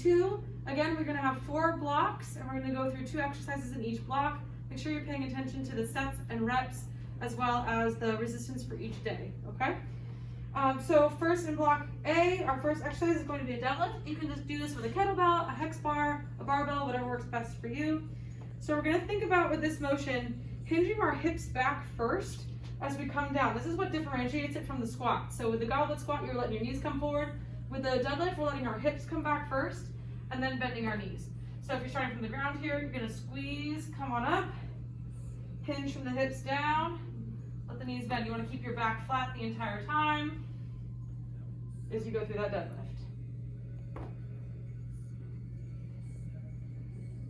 2, again, we're gonna have 4 blocks and we're gonna go through 2 exercises in each block. Make sure you're paying attention to the sets and reps as well as the resistance for each day, okay? So first in block A, our first exercise is going to be a deadlift. You can just do this with a kettlebell, a hex bar, a barbell, whatever works best for you. So we're gonna think about with this motion, hinging our hips back first as we come down. This is what differentiates it from the squat. So with the goblet squat, you're letting your knees come forward. With the deadlift, we're letting our hips come back first and then bending our knees. So if you're starting from the ground here, you're gonna squeeze, come on up, hinge from the hips down, let the knees bend. You wanna keep your back flat the entire time as you go through that deadlift.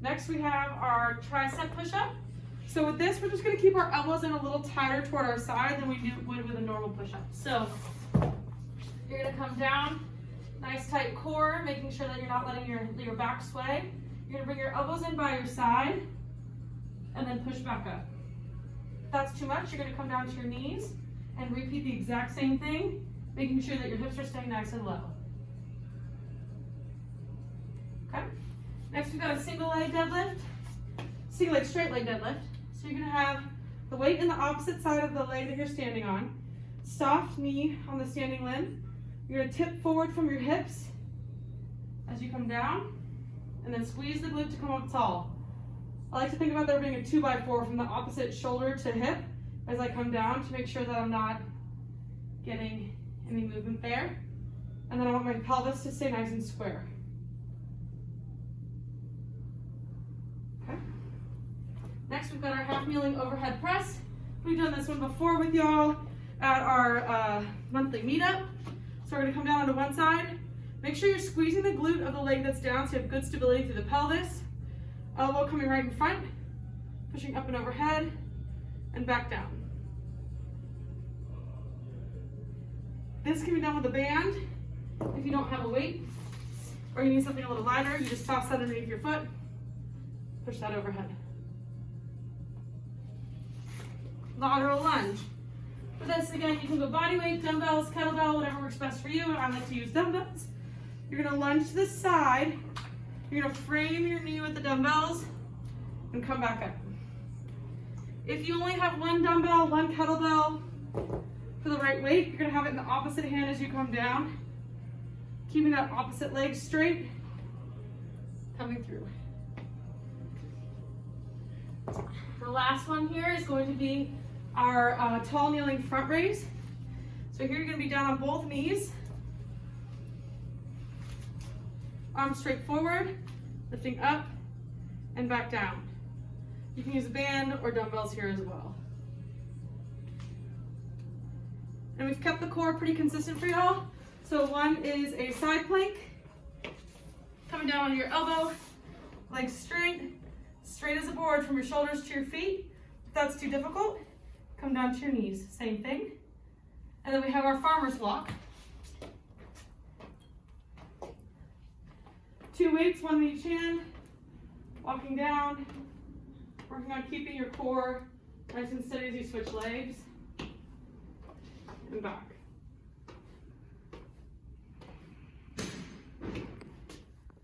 Next we have our tricep push up. So with this, we're just gonna keep our elbows in a little tighter toward our side than we would with a normal push up. So you're gonna come down, nice tight core, making sure that you're not letting your back sway. You're gonna bring your elbows in by your side and then push back up. If that's too much, you're gonna come down to your knees and repeat the exact same thing, making sure that your hips are staying nice and low. Okay. Next we've got a single leg deadlift, single leg straight leg deadlift. So you're gonna have the weight in the opposite side of the leg that you're standing on, soft knee on the standing limb. You're gonna tip forward from your hips as you come down, and then squeeze the glute to come up tall. I like to think about there being a 2x4 from the opposite shoulder to hip as I come down to make sure that I'm not getting any movement there. And then I want my pelvis to stay nice and square. Okay. Next, we've got our HalfMilling overhead press. We've done this one before with y'all at our monthly meetup. So we're gonna come down onto one side. Make sure you're squeezing the glute of the leg that's down so you have good stability through the pelvis. Elbow coming right in front, pushing up and overhead, and back down. This can be done with a band if you don't have a weight, or you need something a little lighter. You just toss that underneath your foot, push that overhead. Lateral lunge. For this, again, you can go body weight, dumbbells, kettlebell, whatever works best for you. I like to use dumbbells. You're gonna lunge to the side. You're gonna frame your knee with the dumbbells and come back up. If you only have one dumbbell, one kettlebell for the right weight, you're gonna have it in the opposite hand as you come down, keeping that opposite leg straight, coming through. The last one here is going to be our tall kneeling front raise. So here you're gonna be down on both knees, arms straight forward, lifting up and back down. You can use a band or dumbbells here as well. And we've kept the core pretty consistent for y'all. So one is a side plank, coming down on your elbow, legs straight, straight as a board from your shoulders to your feet. If that's too difficult, come down to your knees, same thing. And then we have our farmer's walk. 2 weights, one in each hand, walking down, working on keeping your core nice and steady as you switch legs and back.